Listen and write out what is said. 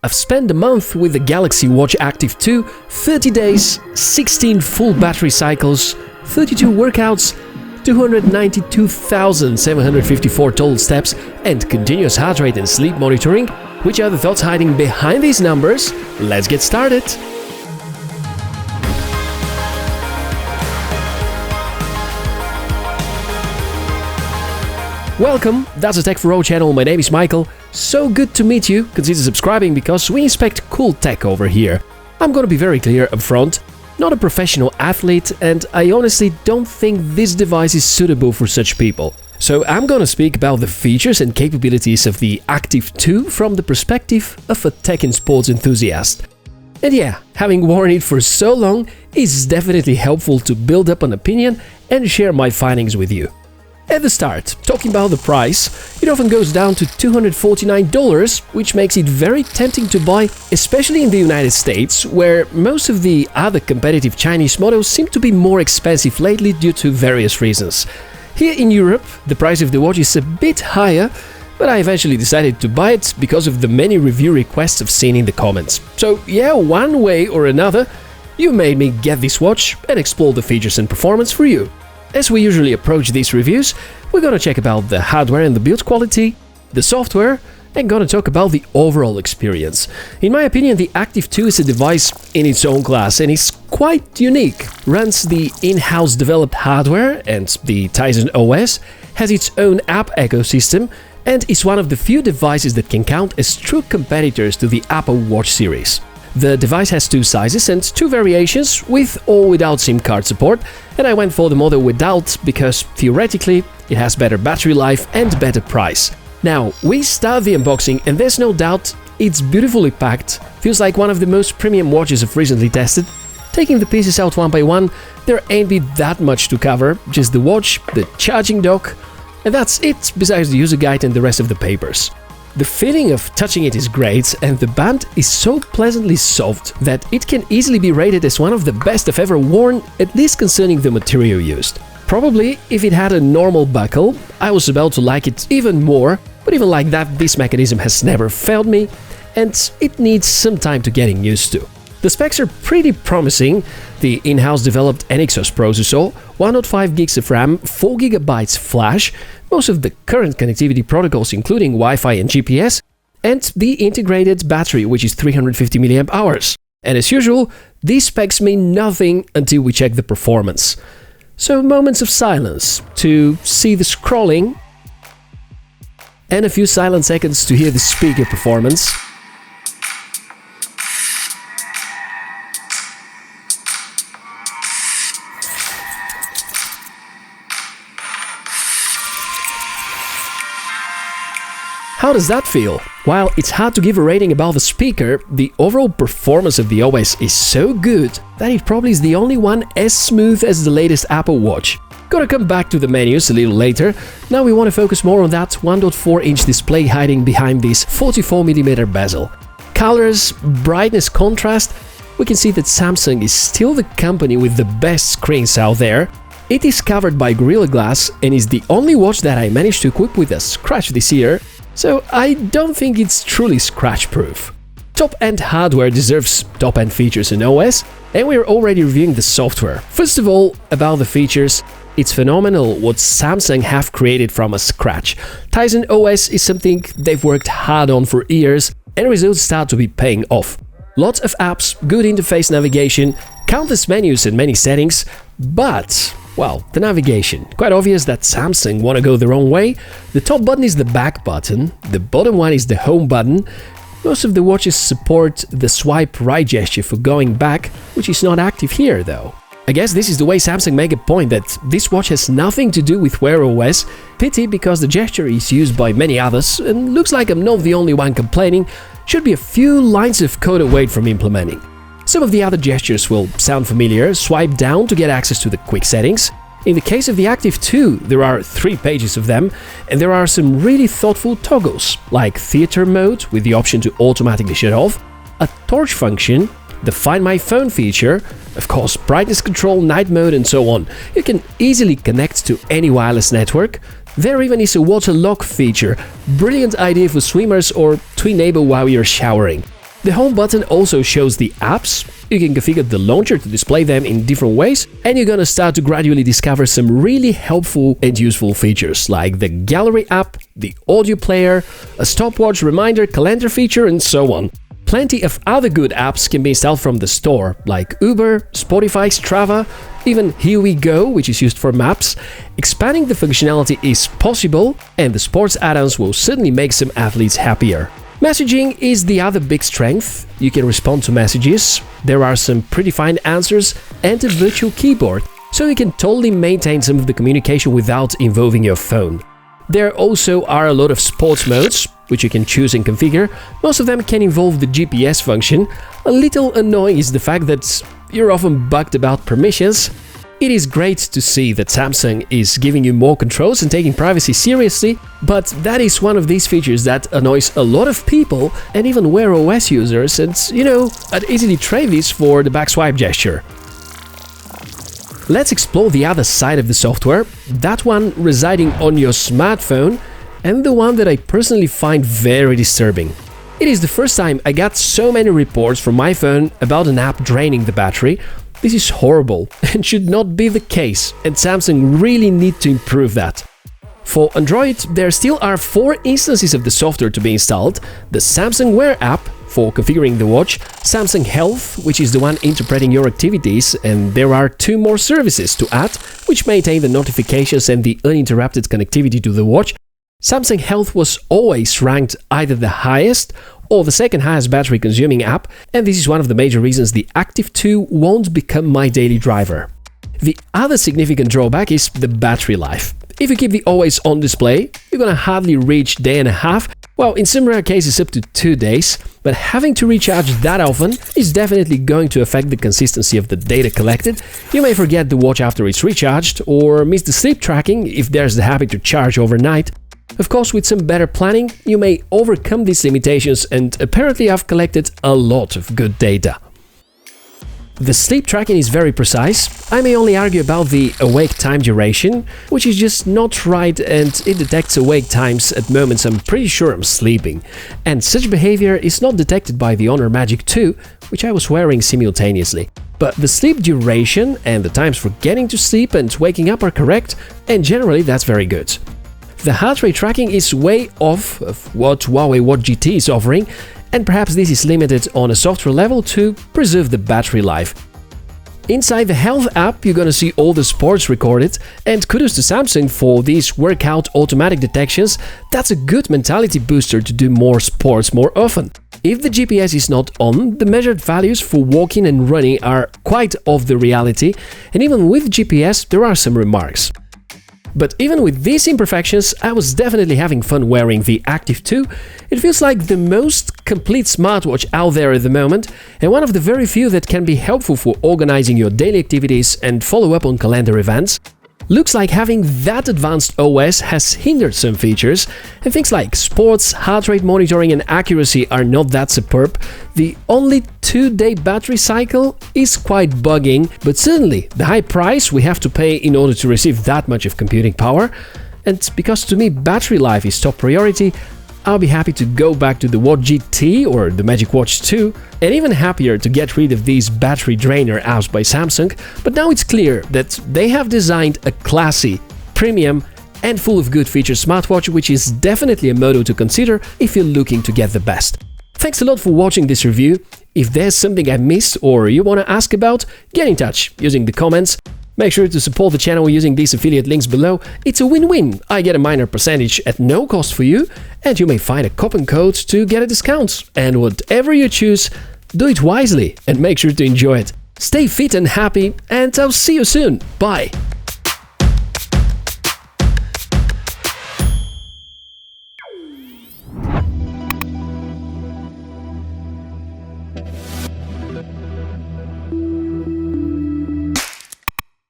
I've spent a month with the Galaxy Watch Active 2, 30 days, 16 full battery cycles, 32 workouts, 292,754 total steps, and continuous heart rate and sleep monitoring. Which are the thoughts hiding behind these numbers? Let's get started! Welcome, that's the Tech for All channel, my name is Michael. So good to meet you, consider subscribing because we inspect cool tech over here. I'm gonna be very clear up front, not a professional athlete, and I honestly don't think this device is suitable for such people. So I'm gonna speak about the features and capabilities of the Active 2 from the perspective of a tech and sports enthusiast. And yeah, having worn it for so long is definitely helpful to build up an opinion and share my findings with you. At the start, talking about the price, it often goes down to $249, which makes it very tempting to buy, especially in the United States, where most of the other competitive Chinese models seem to be more expensive lately due to various reasons. Here in Europe, the price of the watch is a bit higher, but I eventually decided to buy it because of the many review requests I've seen in the comments. So yeah, one way or another, you made me get this watch and explore the features and performance for you. As we usually approach these reviews, we're gonna check about the hardware and the build quality, the software, and gonna talk about the overall experience. In my opinion, the Active 2 is a device in its own class and is quite unique. Runs the in-house developed hardware and the Tizen OS, has its own app ecosystem, and is one of the few devices that can count as true competitors to the Apple Watch series. The device has two sizes and two variations, with or without SIM card support, and I went for the model without because theoretically it has better battery life and better price. Now, we start the unboxing and there's no doubt it's beautifully packed, feels like one of the most premium watches I've recently tested. Taking the pieces out one by one, there ain't be that much to cover, just the watch, the charging dock, and that's it besides the user guide and the rest of the papers. The feeling of touching it is great, and the band is so pleasantly soft that it can easily be rated as one of the best I've ever worn, at least concerning the material used. Probably, if it had a normal buckle, I was about to like it even more, but even like that, this mechanism has never failed me, and it needs some time to getting used to. The specs are pretty promising. The in-house developed Exynos processor, 1.5 gigs of RAM, 4 GB flash, most of the current connectivity protocols including Wi-Fi and GPS, and the integrated battery, which is 350 mAh. And as usual, these specs mean nothing until we check the performance. So moments of silence to see the scrolling, and a few silent seconds to hear the speaker performance. How does that feel? While it's hard to give a rating about the speaker, the overall performance of the OS is so good that it probably is the only one as smooth as the latest Apple Watch. Gonna come back to the menus a little later. Now we want to focus more on that 1.4-inch display hiding behind this 44mm bezel. Colors, brightness, contrast, we can see that Samsung is still the company with the best screens out there. It is covered by Gorilla Glass and is the only watch that I managed to equip with a scratch this year, so I don't think it's truly scratch-proof. Top-end hardware deserves top-end features in OS, and we're already reviewing the software. First of all, about the features, it's phenomenal what Samsung have created from a scratch. Tizen OS is something they've worked hard on for years, and results start to be paying off. Lots of apps, good interface navigation, countless menus and many settings, but well, the navigation. Quite obvious that Samsung want to go their own way. The top button is the back button, the bottom one is the home button. Most of the watches support the swipe right gesture for going back, which is not active here though. I guess this is the way Samsung make a point that this watch has nothing to do with Wear OS. Pity because the gesture is used by many others and looks like I'm not the only one complaining. Should be a few lines of code away from implementing. Some of the other gestures will sound familiar. Swipe down to get access to the quick settings. In the case of the Active 2, there are 3 pages of them, and there are some really thoughtful toggles, like theater mode with the option to automatically shut off, a torch function, the Find My Phone feature, of course brightness control, night mode and so on. You can easily connect to any wireless network. There even is a water lock feature, brilliant idea for swimmers or to enable while you're showering. The home button also shows the apps. You can configure the launcher to display them in different ways, and you're gonna start to gradually discover some really helpful and useful features like the gallery app, the audio player, a stopwatch reminder, calendar feature, and so on. Plenty of other good apps can be installed from the store, like Uber, Spotify, Strava, even Here We Go, which is used for maps. Expanding the functionality is possible, and the sports add-ons will certainly make some athletes happier. Messaging is the other big strength. You can respond to messages, there are some predefined answers, and a virtual keyboard, so you can totally maintain some of the communication without involving your phone. There also are a lot of sports modes, which you can choose and configure. Most of them can involve the GPS function. A little annoying is the fact that you're often bugged about permissions. It is great to see that Samsung is giving you more controls and taking privacy seriously, but that is one of these features that annoys a lot of people and even Wear OS users, and I'd easily trade this for the back swipe gesture. Let's explore the other side of the software, that one residing on your smartphone, and the one that I personally find very disturbing. It is the first time I got so many reports from my phone about an app draining the battery. This is horrible and should not be the case, and Samsung really need to improve that. For Android, there still are 4 instances of the software to be installed: the Samsung Wear app for configuring the watch, Samsung Health, which is the one interpreting your activities, and there are 2 more services to add, which maintain the notifications and the uninterrupted connectivity to the watch. Samsung Health was always ranked either the highest or the second highest battery consuming app, and this is one of the major reasons the Active 2 won't become my daily driver. The other significant drawback is the battery life. If you keep the always on display, you're gonna hardly reach day and a half, well, in some rare cases up to 2 days, but having to recharge that often is definitely going to affect the consistency of the data collected. You may forget the watch after it's recharged, or miss the sleep tracking if there's the habit to charge overnight. Of course, with some better planning, you may overcome these limitations, and apparently I've collected a lot of good data. The sleep tracking is very precise. I may only argue about the awake time duration, which is just not right, and it detects awake times at moments I'm pretty sure I'm sleeping. And such behavior is not detected by the Honor Magic 2, which I was wearing simultaneously. But the sleep duration and the times for getting to sleep and waking up are correct, and generally that's very good. The heart rate tracking is way off of what Huawei Watch GT is offering, and perhaps this is limited on a software level to preserve the battery life. Inside the Health app, you're gonna see all the sports recorded, and kudos to Samsung for these workout automatic detections. That's a good mentality booster to do more sports more often. If the GPS is not on, the measured values for walking and running are quite off the reality, and even with GPS there are some remarks. But even with these imperfections, I was definitely having fun wearing the Active 2. It feels like the most complete smartwatch out there at the moment, and one of the very few that can be helpful for organizing your daily activities and follow up on calendar events. Looks like having that advanced OS has hindered some features, and things like sports, heart rate monitoring and accuracy are not that superb. The only 2-day battery cycle is quite bugging, but certainly the high price we have to pay in order to receive that much of computing power. And because to me battery life is top priority, I'll be happy to go back to the Watch GT or the Magic Watch 2, and even happier to get rid of these battery drainer apps by Samsung, but now it's clear that they have designed a classy, premium and full of good features smartwatch, which is definitely a motto to consider if you're looking to get the best. Thanks a lot for watching this review. If there's something I missed or you want to ask about, get in touch using the comments. Make sure to support the channel using these affiliate links below. It's a win-win. I get a minor percentage at no cost for you, and you may find a coupon code to get a discount. And whatever you choose, do it wisely and make sure to enjoy it. Stay fit and happy, and I'll see you soon. Bye!